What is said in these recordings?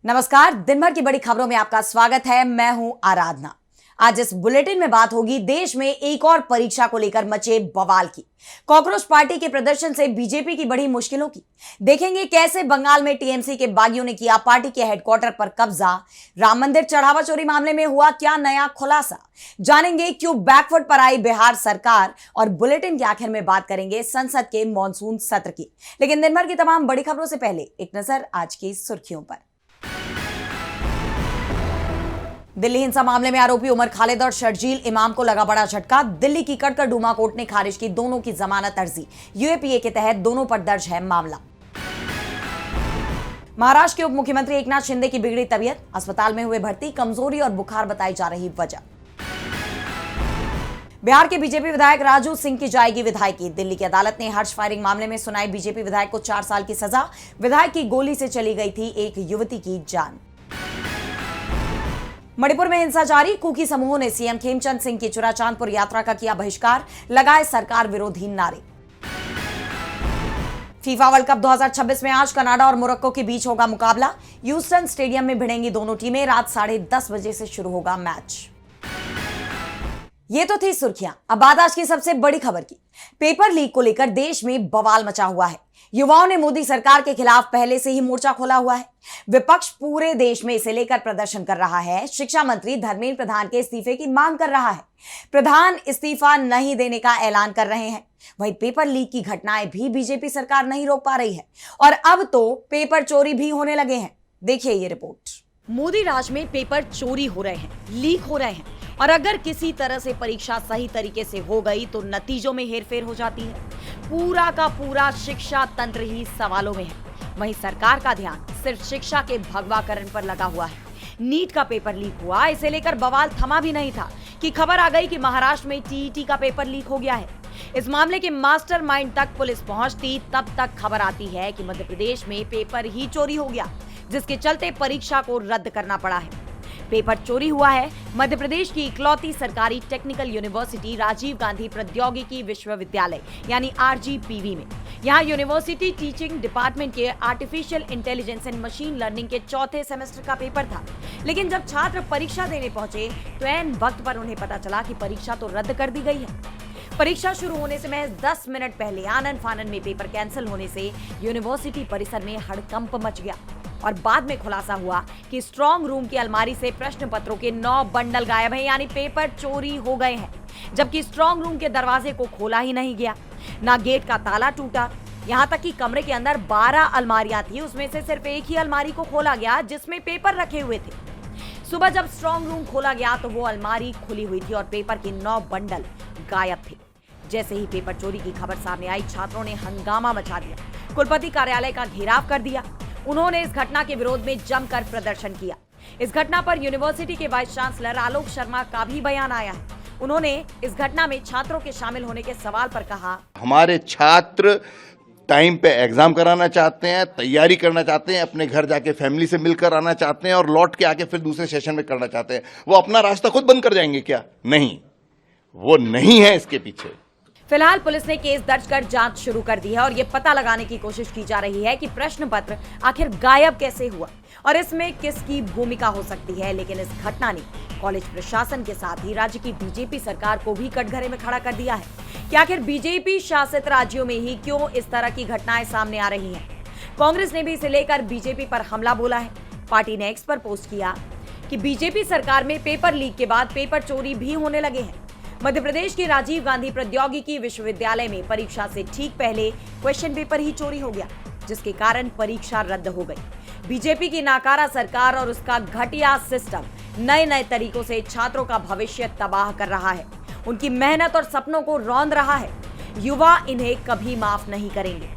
नमस्कार। दिन भर की बड़ी खबरों में आपका स्वागत है। मैं हूं आराधना। आज इस बुलेटिन में बात होगी देश में एक और परीक्षा को लेकर मचे बवाल की, कॉकरोच पार्टी के प्रदर्शन से बीजेपी की बड़ी मुश्किलों की। देखेंगे कैसे बंगाल में टीएमसी के बागियों ने किया पार्टी के हेडक्वार्टर पर कब्जा। राम मंदिर चढ़ावा चोरी मामले में हुआ क्या नया खुलासा। जानेंगे क्यों बैकफुट पर आई बिहार सरकार। और बुलेटिन के आखिर में बात करेंगे संसद के मॉनसून सत्र की। लेकिन दिन भर की तमाम बड़ी खबरों से पहले एक नजर आज की सुर्खियों पर। दिल्ली हिंसा मामले में आरोपी उमर खालिद और शर्जील इमाम को लगा बड़ा झटका। दिल्ली की कड़कड़ डूमा कोर्ट ने खारिज की दोनों की जमानत अर्जी। यूएपीए के तहत दोनों पर दर्ज है मामला। महाराष्ट्र के उप मुख्यमंत्री एकनाथ शिंदे की बिगड़ी तबीयत, अस्पताल में हुए भर्ती, कमजोरी और बुखार बताई जा रही वजह। बिहार के बीजेपी विधायक राजू सिंह की जाएगी विधायकी। दिल्ली की अदालत ने हर्ष फायरिंग मामले में सुनाई बीजेपी विधायक को 4 साल की सजा। विधायक की गोली से चली गई थी एक युवती की जान। मणिपुर में हिंसा जारी, कुकी समूहों ने सीएम खेमचंद सिंह की चुराचांदपुर यात्रा का किया बहिष्कार, लगाए सरकार विरोधी नारे। फीफा वर्ल्ड कप 2026 में आज कनाडा और मोरक्को के बीच होगा मुकाबला। ह्यूस्टन स्टेडियम में भिड़ेंगी दोनों टीमें। रात 10:30 बजे से शुरू होगा मैच। ये तो थी सुर्खियां। अब बात आज की सबसे बड़ी खबर की। पेपर लीक को लेकर देश में बवाल मचा हुआ है। युवाओं ने मोदी सरकार के खिलाफ पहले से ही मोर्चा खोला हुआ है। विपक्ष पूरे देश में इसे लेकर प्रदर्शन कर रहा है। शिक्षा मंत्री धर्मेंद्र प्रधान के इस्तीफे की मांग कर रहा है। प्रधान इस्तीफा नहीं देने का ऐलान कर रहे हैं। वहीं पेपर लीक की घटनाएं भी बीजेपी सरकार नहीं रोक पा रही है और अब तो पेपर चोरी भी होने लगे हैं। देखिए ये रिपोर्ट। मोदी राज में पेपर चोरी हो रहे हैं, लीक हो रहे हैं और अगर किसी तरह से परीक्षा सही तरीके से हो गई तो नतीजों में हेरफेर हो जाती है। पूरा का पूरा शिक्षा तंत्र ही सवालों में है। वहीं सरकार का ध्यान सिर्फ शिक्षा के भगवाकरण पर लगा हुआ है। नीट का पेपर लीक हुआ, इसे लेकर बवाल थमा भी नहीं था कि खबर आ गई कि महाराष्ट्र में टीईटी का पेपर लीक हो गया है। इस मामले के मास्टरमाइंड तक पुलिस पहुंचती तब तक खबर आती है कि मध्य प्रदेश में पेपर ही चोरी हो गया, जिसके चलते परीक्षा को रद्द करना पड़ा है। पेपर चोरी हुआ है मध्य प्रदेश की इकलौती सरकारी टेक्निकल यूनिवर्सिटी राजीव गांधी प्रौद्योगिकी विश्वविद्यालय यानी आरजीपीवी में। यहाँ यूनिवर्सिटी टीचिंग डिपार्टमेंट के artificial intelligence and machine learning के 4थे सेमेस्टर का पेपर था। लेकिन जब छात्र परीक्षा देने पहुंचे तो ऐन वक्त पर उन्हें पता चला कि परीक्षा तो रद्द कर दी गई है। परीक्षा शुरू होने से महज 10 मिनट पहले आनन फानन में पेपर कैंसिल होने से यूनिवर्सिटी परिसर में हड़कंप मच गया और बाद में खुलासा हुआ कि स्ट्रांग रूम की अलमारी से प्रश्न पत्रों के 9 बंडल गायब हैं, यानी पेपर चोरी हो गए हैं। जबकि स्ट्रांग रूम के दरवाजे को खोला ही नहीं गया, ना गेट का ताला टूटा। यहाँ तक कि कमरे के अंदर 12 अलमारियां थी, उसमें से सिर्फ एक ही अलमारी को खोला गया जिसमें पेपर रखे हुए थे। सुबह जब स्ट्रांग रूम खोला गया तो वो अलमारी खुली हुई थी और पेपर के 9 बंडल गायब थे। जैसे ही पेपर चोरी की खबर सामने आई, छात्रों ने हंगामा मचा दिया, कुलपति कार्यालय का घेराव कर दिया। उन्होंने इस घटना के विरोध में जमकर प्रदर्शन किया। इस घटना पर यूनिवर्सिटी के वाइस चांसलर आलोक शर्मा का भी बयान आया है। उन्होंने इस घटना में छात्रों के शामिल होने के सवाल पर कहा, हमारे छात्र टाइम पे एग्जाम कराना चाहते हैं, तैयारी करना चाहते हैं, अपने घर जाके फैमिली से मिलकर आना चाहते हैं और लौट के आके फिर दूसरे सेशन में करना चाहते हैं। वो अपना रास्ता खुद बंद कर जाएंगे क्या? नहीं, वो नहीं है इसके पीछे। फिलहाल पुलिस ने केस दर्ज कर जांच शुरू कर दी है और ये पता लगाने की कोशिश की जा रही है कि प्रश्न पत्र आखिर गायब कैसे हुआ और इसमें किसकी भूमिका हो सकती है। लेकिन इस घटना ने कॉलेज प्रशासन के साथ ही राज्य की बीजेपी सरकार को भी कटघरे में खड़ा कर दिया है कि आखिर बीजेपी शासित राज्यों में ही क्यों इस तरह की घटनाएं सामने आ रही हैं। कांग्रेस ने भी इसे लेकर बीजेपी पर हमला बोला है। पार्टी ने एक्स पर पोस्ट किया कि बीजेपी सरकार में पेपर लीक के बाद पेपर चोरी भी होने लगे हैं। मध्य प्रदेश के राजीव गांधी प्रौद्योगिकी विश्वविद्यालय में परीक्षा से ठीक पहले क्वेश्चन पेपर ही चोरी हो गया, जिसके कारण परीक्षा रद्द हो गई। बीजेपी की नाकारा सरकार और उसका घटिया सिस्टम नए तरीकों से छात्रों का भविष्य तबाह कर रहा है, उनकी मेहनत और सपनों को रौंद रहा है। युवा इन्हें कभी माफ नहीं करेंगे।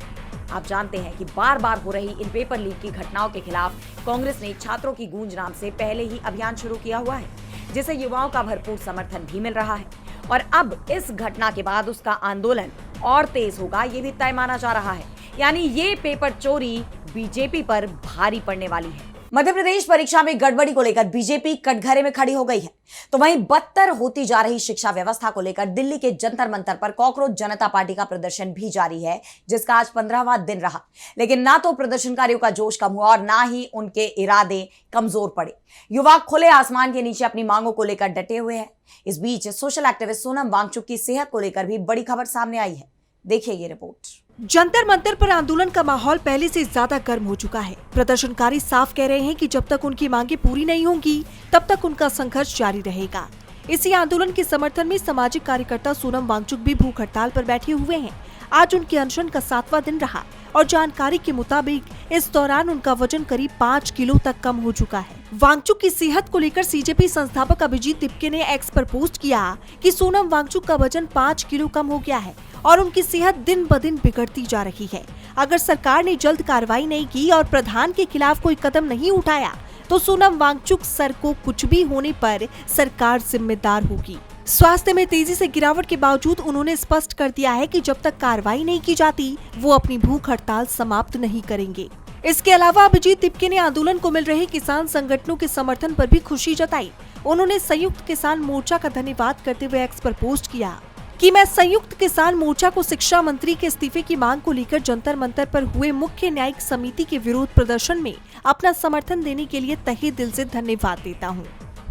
आप जानते हैं कि बार बार हो रही इन पेपर लीक की घटनाओं के खिलाफ कांग्रेस ने छात्रों की गूंज नाम से पहले ही अभियान शुरू किया हुआ है, जिसे युवाओं का भरपूर समर्थन भी मिल रहा है और अब इस घटना के बाद उसका आंदोलन और तेज होगा, ये भी तय माना जा रहा है। यानी ये पेपर चोरी बीजेपी पर भारी पड़ने वाली है। मध्य प्रदेश परीक्षा में गड़बड़ी को लेकर बीजेपी कटघरे में खड़ी हो गई है, तो वहीं बदतर होती जा रही शिक्षा व्यवस्था को लेकर दिल्ली के जंतर मंतर पर कॉकरोच जनता पार्टी का प्रदर्शन भी जारी है, जिसका आज 15वां दिन रहा। लेकिन ना तो प्रदर्शनकारियों का जोश कम हुआ और ना ही उनके इरादे कमजोर पड़े। युवा खुले आसमान के नीचे अपनी मांगों को लेकर डटे हुए हैं। इस बीच सोशल एक्टिविस्ट सोनम वांगचुक की सेहत को लेकर भी बड़ी खबर सामने आई है। देखिए ये रिपोर्ट। जंतर मंतर पर आंदोलन का माहौल पहले से ज्यादा गर्म हो चुका है। प्रदर्शनकारी साफ कह रहे हैं कि जब तक उनकी मांगे पूरी नहीं होंगी तब तक उनका संघर्ष जारी रहेगा। इसी आंदोलन के समर्थन में सामाजिक कार्यकर्ता सोनम वांगचुक भी भूख हड़ताल पर बैठे हुए हैं। आज उनके अनशन का 7वां दिन रहा और जानकारी के मुताबिक इस दौरान उनका वजन करीब 5 किलो तक कम हो चुका है। वांगचुक की सेहत को लेकर सीजेपी संस्थापक अभिजीत तिपके ने एक्स पर पोस्ट किया कि सोनम वांगचुक का वजन 5 किलो कम हो गया है और उनकी सेहत दिन ब दिन बिगड़ती जा रही है। अगर सरकार ने जल्द कार्रवाई नहीं की और प्रधान के खिलाफ कोई कदम नहीं उठाया तो सोनम वांगचुक सर को कुछ भी होने पर सरकार जिम्मेदार होगी। स्वास्थ्य में तेजी से गिरावट के बावजूद उन्होंने स्पष्ट कर दिया है कि जब तक कार्रवाई नहीं की जाती वो अपनी भूख हड़ताल समाप्त नहीं करेंगे। इसके अलावा अभिजीत तिपके ने आंदोलन को मिल रहे किसान संगठनों के समर्थन पर भी खुशी जताई। उन्होंने संयुक्त किसान मोर्चा का धन्यवाद करते हुए एक्स पर पोस्ट किया कि मैं संयुक्त किसान मोर्चा को शिक्षा मंत्री के इस्तीफे की मांग को लेकर जंतर मंतर पर हुए मुख्य न्यायिक समिति के विरोध प्रदर्शन में अपना समर्थन देने के लिए तहे दिल से धन्यवाद देता हूं।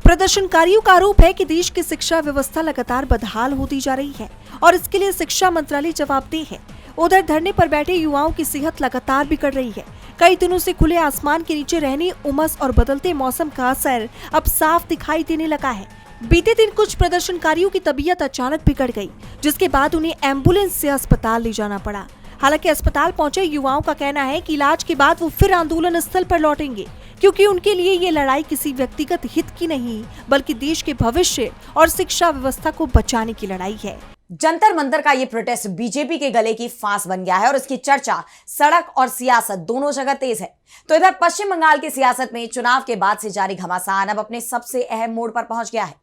प्रदर्शनकारियों का आरोप है कि देश की शिक्षा व्यवस्था लगातार बदहाल होती जा रही है और इसके लिए शिक्षा मंत्रालय जवाबदेह है। उधर धरने पर बैठे युवाओं की सेहत लगातार बिगड़ रही है। कई दिनों से खुले आसमान के नीचे रहने, उमस और बदलते मौसम का असर अब साफ दिखाई देने लगा है। बीते दिन कुछ प्रदर्शनकारियों की तबीयत अचानक बिगड़ गई, जिसके बाद उन्हें एम्बुलेंस से अस्पताल ले जाना पड़ा। हालांकि अस्पताल पहुंचे युवाओं का कहना है कि इलाज के बाद वो फिर आंदोलन स्थल पर लौटेंगे, क्योंकि उनके लिए ये लड़ाई किसी व्यक्तिगत हित की नहीं बल्कि देश के भविष्य और शिक्षा व्यवस्था को बचाने की लड़ाई है। जंतर मंतर का ये प्रोटेस्ट बीजेपी के गले की फांस बन गया है और इसकी चर्चा सड़क और सियासत दोनों जगह तेज है। तो इधर पश्चिम बंगाल की सियासत में चुनाव के बाद से जारी घमासान अब अपने सबसे अहम मोड़ पर पहुंच गया है।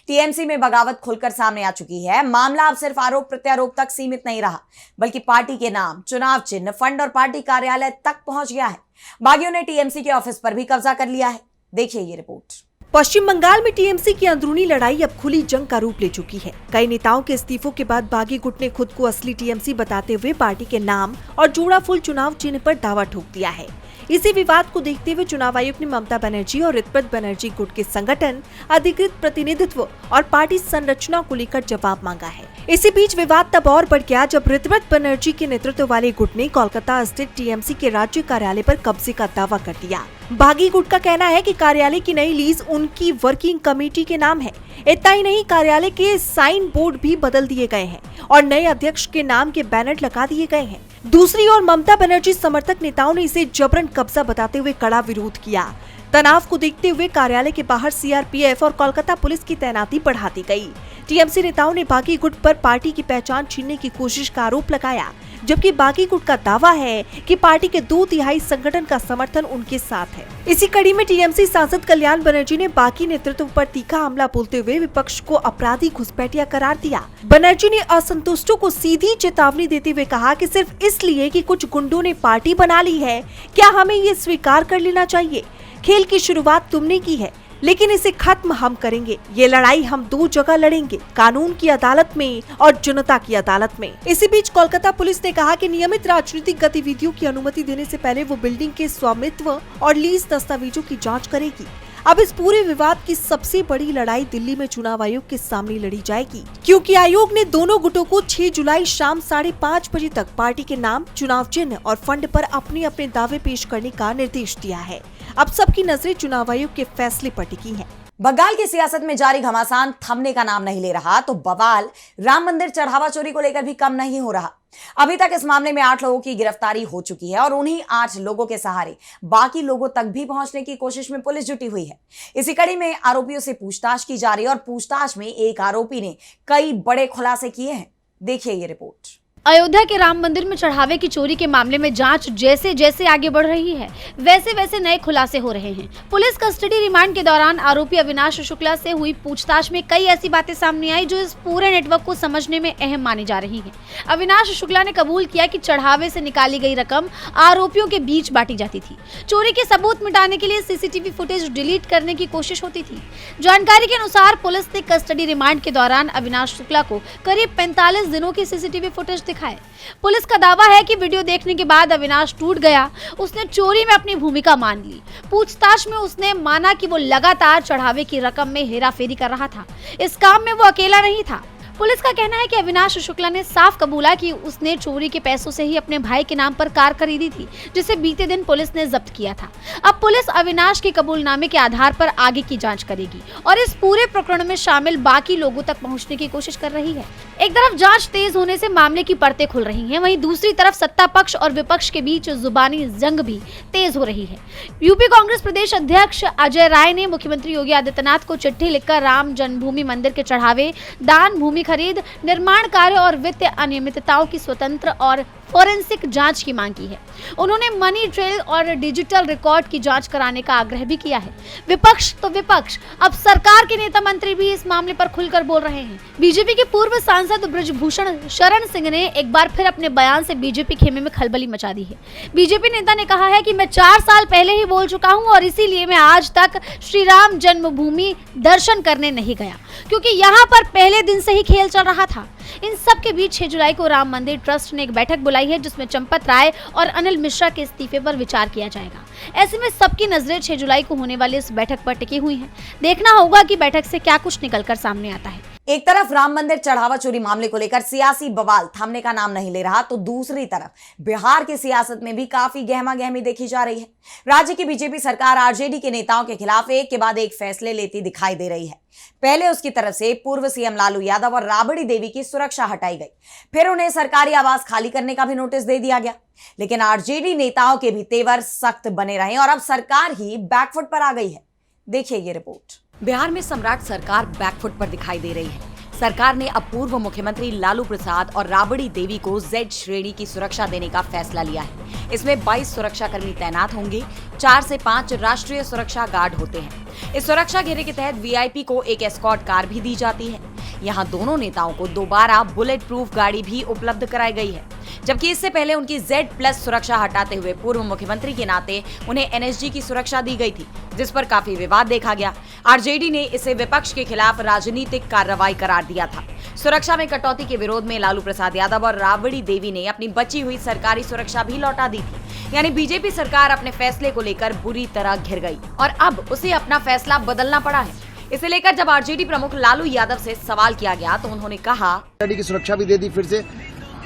टीएमसी में बगावत खुलकर सामने आ चुकी है। मामला अब सिर्फ आरोप प्रत्यारोप तक सीमित नहीं रहा, बल्कि पार्टी के नाम, चुनाव चिन्ह, फंड और पार्टी कार्यालय तक पहुंच गया है। बागियों ने टीएमसी के ऑफिस पर भी कब्जा कर लिया है। देखिए ये रिपोर्ट। पश्चिम बंगाल में टीएमसी की अंदरूनी लड़ाई अब खुली जंग का रूप ले चुकी है। कई नेताओं के इस्तीफों के बाद बागी गुट ने खुद को असली टीएमसी बताते हुए पार्टी के नाम और जोड़ा फुल चुनाव चिन्ह पर दावा ठोक दिया है। इसी विवाद को देखते हुए चुनाव आयोग ने ममता बनर्जी और ऋत्विक बनर्जी गुट के संगठन, अधिकृत प्रतिनिधित्व और पार्टी संरचना को लेकर जवाब मांगा है। इसी बीच विवाद तब और बढ़ गया जब ऋत्विक बनर्जी के नेतृत्व वाले गुट ने कोलकाता स्थित टीएमसी के राज्य कार्यालय पर कब्जे का दावा कर दिया। बागी गुट का कहना है कि कार्यालय की नई लीज उनकी वर्किंग कमेटी के नाम है। इतना ही नहीं, कार्यालय के साइन बोर्ड भी बदल दिए गए हैं और नए अध्यक्ष के नाम के बैनर लगा दिए गए हैं। दूसरी ओर ममता बनर्जी समर्थक नेताओं ने इसे जबरन कब्जा बताते हुए कड़ा विरोध किया। तनाव को देखते हुए कार्यालय के बाहर सीआरपीएफ और कोलकाता पुलिस की तैनाती बढ़ा दी गई। टीएमसी नेताओं ने बागी गुट पर पार्टी की पहचान छीनने की कोशिश का आरोप लगाया, जबकि बागी गुट का दावा है कि पार्टी के 2/3 संगठन का समर्थन उनके साथ है। इसी कड़ी में टीएमसी सांसद कल्याण बनर्जी ने बागी नेतृत्व पर तीखा हमला बोलते हुए विपक्ष को अपराधी घुसपैठिया करार दिया। बनर्जी ने असंतुष्टों को सीधी चेतावनी देते हुए कहा कि सिर्फ इसलिए कि कुछ गुंडों ने पार्टी बना ली है, क्या हमें ये स्वीकार कर लेना चाहिए? खेल की शुरुआत तुमने की है, लेकिन इसे खत्म हम करेंगे। ये लड़ाई हम 2 जगह लड़ेंगे, कानून की अदालत में और जनता की अदालत में। इसी बीच कोलकाता पुलिस ने कहा कि नियमित राजनीतिक गतिविधियों की अनुमति देने से पहले वो बिल्डिंग के स्वामित्व और लीज दस्तावेजों की जांच करेगी। अब इस पूरे विवाद की सबसे बड़ी लड़ाई दिल्ली में चुनाव आयोग के सामने लड़ी जाएगी, क्योंकि आयोग ने दोनों गुटों को 6 जुलाई शाम 5:30 बजे तक पार्टी के नाम, चुनाव चिन्ह और फंड पर अपने अपने दावे पेश करने का निर्देश दिया है। अब सबकी नजरें चुनाव आयोग के फैसले पर टिकी हैं। बंगाल की सियासत में जारी घमासान थमने का नाम नहीं ले रहा, तो बवाल राम मंदिर चढ़ावा चोरी को लेकर भी कम नहीं हो रहा। अभी तक इस मामले में 8 लोगों की गिरफ्तारी हो चुकी है और उन्हीं 8 लोगों के सहारे बाकी लोगों तक भी पहुंचने की कोशिश में पुलिस जुटी हुई है। इसी कड़ी में आरोपियों से पूछताछ की जा रही है और पूछताछ में एक आरोपी ने कई बड़े खुलासे किए हैं। देखिए ये रिपोर्ट। अयोध्या के राम मंदिर में चढ़ावे की चोरी के मामले में जांच जैसे जैसे आगे बढ़ रही है, वैसे वैसे नए खुलासे हो रहे हैं। पुलिस कस्टडी रिमांड के दौरान आरोपी अविनाश शुक्ला से हुई पूछताछ में कई ऐसी बातें सामने आई जो इस पूरे नेटवर्क को समझने में अहम मानी जा रही हैं। अविनाश शुक्ला ने कबूल किया कि चढ़ावे से निकाली गई रकम आरोपियों के बीच बांटी जाती थी। चोरी के सबूत मिटाने के लिए सीसीटीवी फुटेज डिलीट करने की कोशिश होती थी। जानकारी के अनुसार पुलिस ने कस्टडी रिमांड के दौरान अविनाश शुक्ला को करीब 45 दिनों की सीसीटीवी फुटेज दिखाए। पुलिस का दावा है कि वीडियो देखने के बाद अविनाश टूट गया। उसने चोरी में अपनी भूमिका मान ली। पूछताछ में उसने माना कि वो लगातार चढ़ावे की रकम में हेराफेरी कर रहा था। इस काम में वो अकेला नहीं था। पुलिस का कहना है कि अविनाश शुक्ला ने साफ कबूला कि उसने चोरी के पैसों से ही अपने भाई के नाम पर कार खरीदी थी, जिसे बीते दिन पुलिस ने जब्त किया था। अब पुलिस अविनाश के कबूलनामे के आधार पर आगे की जांच करेगी और इस पूरे प्रकरण में शामिल बाकी लोगों तक पहुंचने की कोशिश कर रही है। एक तरफ जांच तेज होने से मामले की परतें खुल रही हैं, वहीं दूसरी तरफ सत्ता पक्ष और विपक्ष के बीच जुबानी जंग भी तेज हो रही है। यूपी कांग्रेस प्रदेश अध्यक्ष अजय राय ने मुख्यमंत्री योगी आदित्यनाथ को चिट्ठी लिखकर राम जन्मभूमि मंदिर के चढ़ावे, दान, भूमि खरीद, निर्माण कार्य और वित्तीय अनियमितताओं की स्वतंत्र और फोरेंसिक जांच की मांग की है। उन्होंने मनी ट्रेल और डिजिटल रिकॉर्ड की जांच कराने का आग्रह भी किया है। विपक्ष तो विपक्ष, अब सरकार के नेता मंत्री भी इस मामले पर खुलकर बोल रहे हैं। बीजेपी के पूर्व सांसद ब्रजभूषण शरण सिंह ने एक बार फिर अपने बयान से बीजेपी खेमे में खलबली मचा दी है। बीजेपी नेता ने कहा है कि मैं 4 साल पहले ही बोल चुका हूं और इसीलिए मैं आज तक श्री राम जन्मभूमि दर्शन करने नहीं गया, क्योंकि यहाँ पर पहले दिन से ही खेल चल रहा था। इन सब के बीच 6 जुलाई को राम मंदिर ट्रस्ट ने एक बैठक बुलाई है, जिसमें चंपत राय और अनिल मिश्रा के इस्तीफे पर विचार किया जाएगा। ऐसे में सबकी नजरें 6 जुलाई को होने वाली इस बैठक पर टिकी हुई हैं। देखना होगा कि बैठक से क्या कुछ निकलकर सामने आता है। एक तरफ राम मंदिर चढ़ावा चोरी मामले को लेकर सियासी बवाल थमने का नाम नहीं ले रहा, तो दूसरी तरफ बिहार की सियासत में भी काफी गहमा गहमी देखी जा रही है। राज्य की बीजेपी सरकार आरजेडी के नेताओं के खिलाफ एक के बाद एक फैसले लेती दिखाई दे रही है। पहले उसकी तरफ से पूर्व सीएम लालू यादव और राबड़ी देवी की सुरक्षा हटाई गई, फिर उन्हें सरकारी आवास खाली करने का भी नोटिस दे दिया गया। लेकिन आरजेडी नेताओं के भी तेवर सख्त बने रहे और अब सरकार ही बैकफुट पर आ गई है। देखिए ये रिपोर्ट। बिहार में सम्राट सरकार बैकफुट पर दिखाई दे रही है। सरकार ने अब पूर्व मुख्यमंत्री लालू प्रसाद और राबड़ी देवी को जेड श्रेणी की सुरक्षा देने का फैसला लिया है। इसमें 22 सुरक्षाकर्मी तैनात होंगे। 4 से 5 राष्ट्रीय सुरक्षा गार्ड होते हैं। इस सुरक्षा घेरे के तहत वीआईपी को एक एस्कॉर्ट कार भी दी जाती है। यहाँ दोनों नेताओं को दोबारा बुलेट प्रूफ गाड़ी भी उपलब्ध कराई गई है, जबकि इससे पहले उनकी Z+ सुरक्षा हटाते हुए पूर्व मुख्यमंत्री के नाते उन्हें NSG की सुरक्षा दी गई थी, जिस पर काफी विवाद देखा गया। आरजेडी ने इसे विपक्ष के खिलाफ राजनीतिक कार्रवाई करार दिया था। सुरक्षा में कटौती के विरोध में लालू प्रसाद यादव और राबड़ी देवी ने अपनी बची हुई सरकारी सुरक्षा भी लौटा दी थी। यानी बीजेपी सरकार अपने फैसले को लेकर बुरी तरह घिर गई और अब उसे अपना फैसला बदलना पड़ा है। इसे लेकर जब आरजेडी प्रमुख लालू यादव से सवाल किया गया तो उन्होंने कहा, की सुरक्षा भी दे दी फिर से।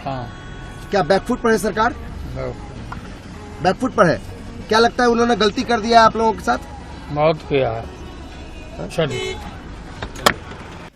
हाँ, क्या बैकफुट पर है सरकार? बैकफुट पर है। क्या लगता है उन्होंने गलती कर दिया है आप लोगों के साथ? बहुत किया है। चलिए,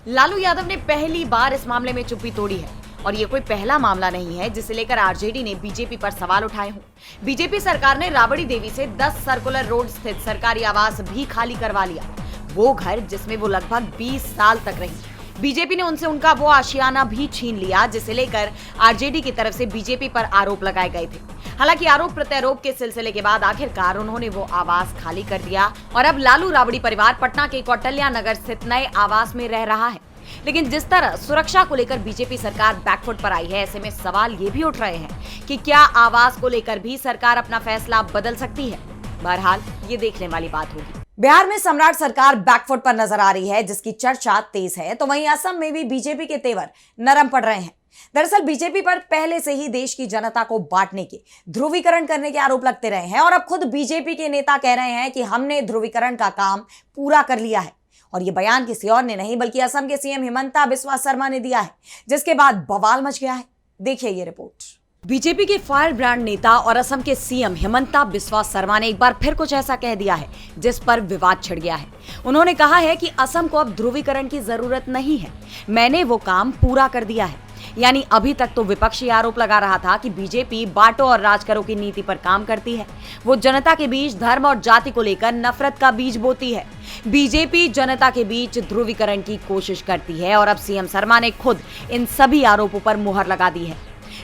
लालू यादव ने पहली बार इस मामले में चुप्पी तोड़ी है और ये कोई पहला मामला नहीं है जिसे लेकर आरजेडी ने बीजेपी पर सवाल उठाए हों। बीजेपी सरकार ने राबड़ी देवी से 10 सर्कुलर रोड स्थित सरकारी आवास भी खाली करवा लिया, वो घर जिसमें वो लगभग 20 साल तक रही। बीजेपी ने उनसे उनका वो आशियाना भी छीन लिया, जिसे लेकर आरजेडी की तरफ से बीजेपी पर आरोप लगाए गए थे। हालांकि आरोप प्रत्यारोप के सिलसिले के बाद आखिरकार उन्होंने वो आवास खाली कर दिया और अब लालू राबड़ी परिवार पटना के कौटल्या नगर स्थित नए आवास में रह रहा है। लेकिन जिस तरह सुरक्षा को लेकर बीजेपी सरकार बैकफुट पर आई है, ऐसे में सवाल ये भी उठ रहे हैं कि क्या आवास को लेकर भी सरकार अपना फैसला बदल सकती है। बहरहाल ये देखने वाली बात होगी। बिहार में सम्राट सरकार बैकफुट पर नजर आ रही है, जिसकी चर्चा तेज है, तो वहीं असम में भी बीजेपी के तेवर नरम पड़ रहे हैं। दरअसल बीजेपी पर पहले से ही देश की जनता को बांटने के, ध्रुवीकरण करने के आरोप लगते रहे हैं और अब खुद बीजेपी के नेता कह रहे हैं कि हमने ध्रुवीकरण का काम पूरा कर लिया है। और ये बयान किसी और ने नहीं बल्कि असम के सीएम हिमंता बिस्वा शर्मा ने दिया है, जिसके बाद बवाल मच गया है। देखिए ये रिपोर्ट। बीजेपी के फायर ब्रांड नेता और असम के सीएम हिमंता बिस्वा शर्मा ने एक बार फिर कुछ ऐसा कह दिया है जिस पर विवाद छिड़ गया है। उन्होंने कहा है कि असम को अब ध्रुवीकरण की जरूरत नहीं है, मैंने वो काम पूरा कर दिया है। यानी अभी तक तो विपक्षी आरोप लगा रहा था कि बीजेपी बांटो और राज करो की नीति पर काम करती है, वो जनता के बीच धर्म और जाति को लेकर नफरत का बीज बोती है। बीजेपी जनता के बीच ध्रुवीकरण की कोशिश करती है और अब सीएम शर्मा ने खुद इन सभी आरोपों पर मुहर लगा दी है।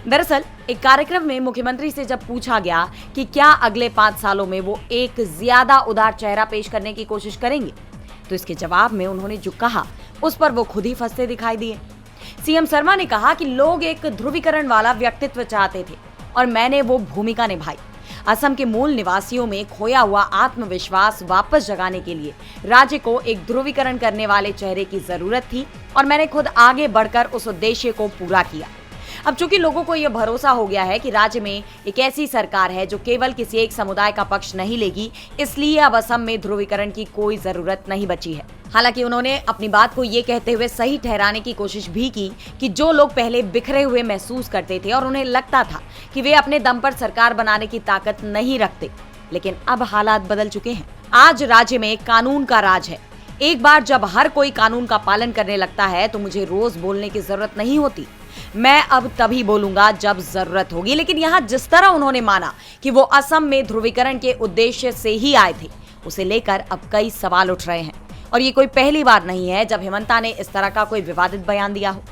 दरअसल एक कार्यक्रम में मुख्यमंत्री से जब पूछा गया कि क्या अगले 5 सालों में वो एक ज्यादा उदार चेहरा पेश करने की कोशिश करेंगे, तो इसके जवाब में उन्होंने जो कहा उस पर वो खुद ही फंसते दिखाई दिए। सीएम शर्मा ने कहा कि लोग एक ध्रुवीकरण वाला व्यक्तित्व चाहते थे और मैंने वो भूमिका निभाई। असम के मूल निवासियों में खोया हुआ आत्मविश्वास वापस जगाने के लिए राज्य को एक ध्रुवीकरण करने वाले चेहरे की जरूरत थी और मैंने खुद आगे बढ़कर उस उद्देश्य को पूरा किया। अब चूंकि लोगों को यह भरोसा हो गया है कि राज्य में एक ऐसी सरकार है जो केवल किसी एक समुदाय का पक्ष नहीं लेगी, इसलिए अब असम में ध्रुवीकरण की कोई जरूरत नहीं बची है। हालांकि उन्होंने अपनी बात को ये कहते हुए सही ठहराने की कोशिश भी की कि जो लोग पहले बिखरे हुए महसूस करते थे और उन्हें लगता था कि वे अपने दम पर सरकार बनाने की ताकत नहीं रखते, लेकिन अब हालात बदल चुके हैं। आज राज्य में कानून का राज है। एक बार जब हर कोई कानून का पालन करने लगता है तो मुझे रोज बोलने की जरूरत नहीं होती। मैं अब तभी बोलूंगा जब जरूरत होगी। लेकिन यहाँ जिस तरह उन्होंने माना कि वो असम में ध्रुवीकरण के उद्देश्य से ही आए थे, उसे लेकर अब कई सवाल उठ रहे हैं और ये कोई पहली बार नहीं है जब हेमंता ने इस तरह का कोई विवादित बयान दिया हो।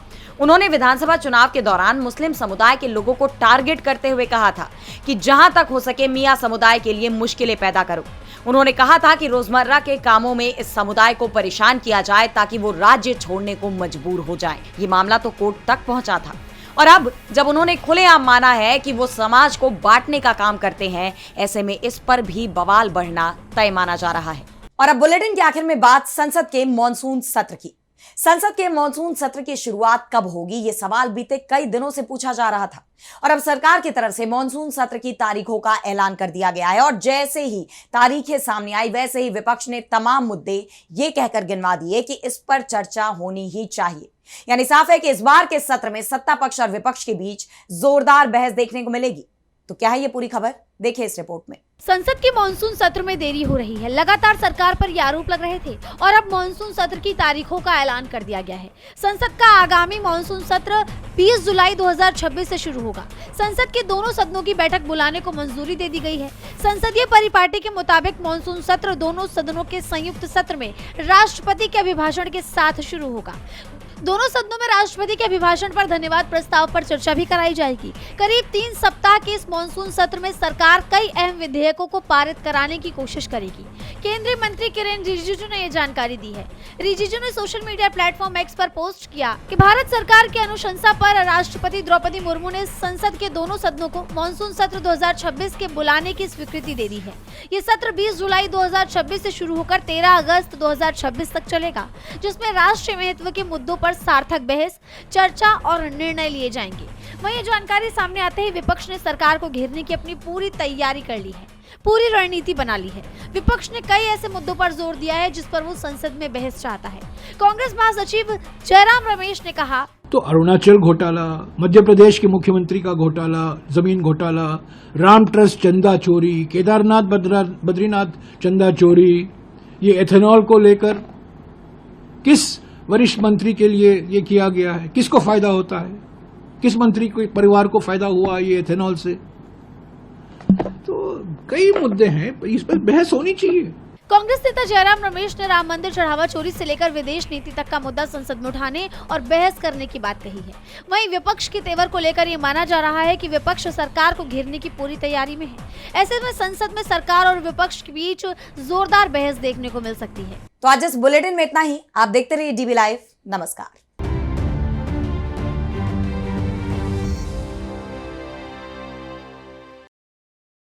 उन्होंने विधानसभा चुनाव के दौरान मुस्लिम समुदाय के लोगों को टारगेट करते हुए कहा था कि जहां तक हो सके मियां समुदाय के लिए मुश्किलें पैदा करो। उन्होंने कहा था कि रोजमर्रा के कामों में इस समुदाय को परेशान किया जाए ताकि वो राज्य छोड़ने को मजबूर हो जाए। ये मामला तो कोर्ट तक पहुंचा था और अब जब उन्होंने खुलेआम माना है कि वो समाज को बांटने का काम करते हैं, ऐसे में इस पर भी बवाल बढ़ना तय माना जा रहा है। और अब बुलेटिन के आखिर में बात संसद के मॉनसून सत्र की। संसद के मॉनसून सत्र की शुरुआत कब होगी, ये सवाल बीते कई दिनों से पूछा जा रहा था और अब सरकार की तरफ से मॉनसून सत्र की तारीखों का ऐलान कर दिया गया है। और जैसे ही तारीखें सामने आई वैसे ही विपक्ष ने तमाम मुद्दे ये कहकर गिनवा दिए कि इस पर चर्चा होनी ही चाहिए। यानी साफ है कि इस बार के सत्र में सत्ता पक्ष और विपक्ष के बीच जोरदार बहस देखने को मिलेगी। तो क्या है ये पूरी खबर, देखिए इस रिपोर्ट में। संसद के मानसून सत्र में देरी हो रही है। लगातार सरकार पर ये आरोप लग रहे थे और अब मानसून सत्र की तारीखों का ऐलान कर दिया गया है। संसद का आगामी मानसून सत्र 20 जुलाई 2026 से शुरू होगा। संसद के दोनों सदनों की बैठक बुलाने को मंजूरी दे दी गई है। संसदीय परिपाटी के मुताबिक मानसून सत्र दोनों सदनों के संयुक्त सत्र में राष्ट्रपति के अभिभाषण के साथ शुरू होगा। दोनों सदनों में राष्ट्रपति के अभिभाषण पर धन्यवाद प्रस्ताव पर चर्चा भी कराई जाएगी। करीब 3 सप्ताह के इस मानसून सत्र में सरकार कई अहम विधेयकों को पारित कराने की कोशिश करेगी। केंद्रीय मंत्री किरेन रिजिजू ने ये जानकारी दी है। रिजिजू ने सोशल मीडिया प्लेटफॉर्म एक्स पर पोस्ट किया कि भारत सरकार की अनुशंसा पर राष्ट्रपति द्रौपदी मुर्मू ने संसद के दोनों सदनों को मानसून सत्र 2026 के बुलाने की स्वीकृति दे दी है। ये सत्र 20 जुलाई 2026 से शुरू होकर 13 अगस्त 2026 तक चलेगा, जिसमें राष्ट्रीय महत्व के मुद्दों पर सार्थक बहस, चर्चा और निर्णय लिए जाएंगे। वहीं ये जानकारी सामने आते ही विपक्ष ने सरकार को घेरने की अपनी पूरी तैयारी कर ली है, पूरी रणनीति बना ली है। विपक्ष ने कई ऐसे मुद्दों पर जोर दिया है जिस पर वो संसद में बहस चाहता है। कांग्रेस महासचिव जयराम रमेश ने कहा, तो अरुणाचल घोटाला, मध्य प्रदेश के मुख्यमंत्री का घोटाला, जमीन घोटाला, राम ट्रस्ट चंदा चोरी, केदारनाथ बद्रीनाथ चंदा चोरी, ये एथेनॉल को लेकर किस वरिष्ठ मंत्री के लिए ये किया गया है, किसको फायदा होता है, किस मंत्री को परिवार को फायदा हुआ ये एथेनॉल से। तो कई मुद्दे हैं, इस पर बहस होनी चाहिए। कांग्रेस नेता जयराम रमेश ने राम मंदिर चढ़ावा चोरी से लेकर विदेश नीति तक का मुद्दा संसद में उठाने और बहस करने की बात कही है। वहीं विपक्ष के तेवर को लेकर ये माना जा रहा है कि विपक्ष सरकार को घेरने की पूरी तैयारी में है। ऐसे में संसद में सरकार और विपक्ष के बीच जोरदार बहस देखने को मिल सकती है। तो आज इस बुलेटिन में इतना ही। आप देखते रहिए डीबी लाइव। नमस्कार।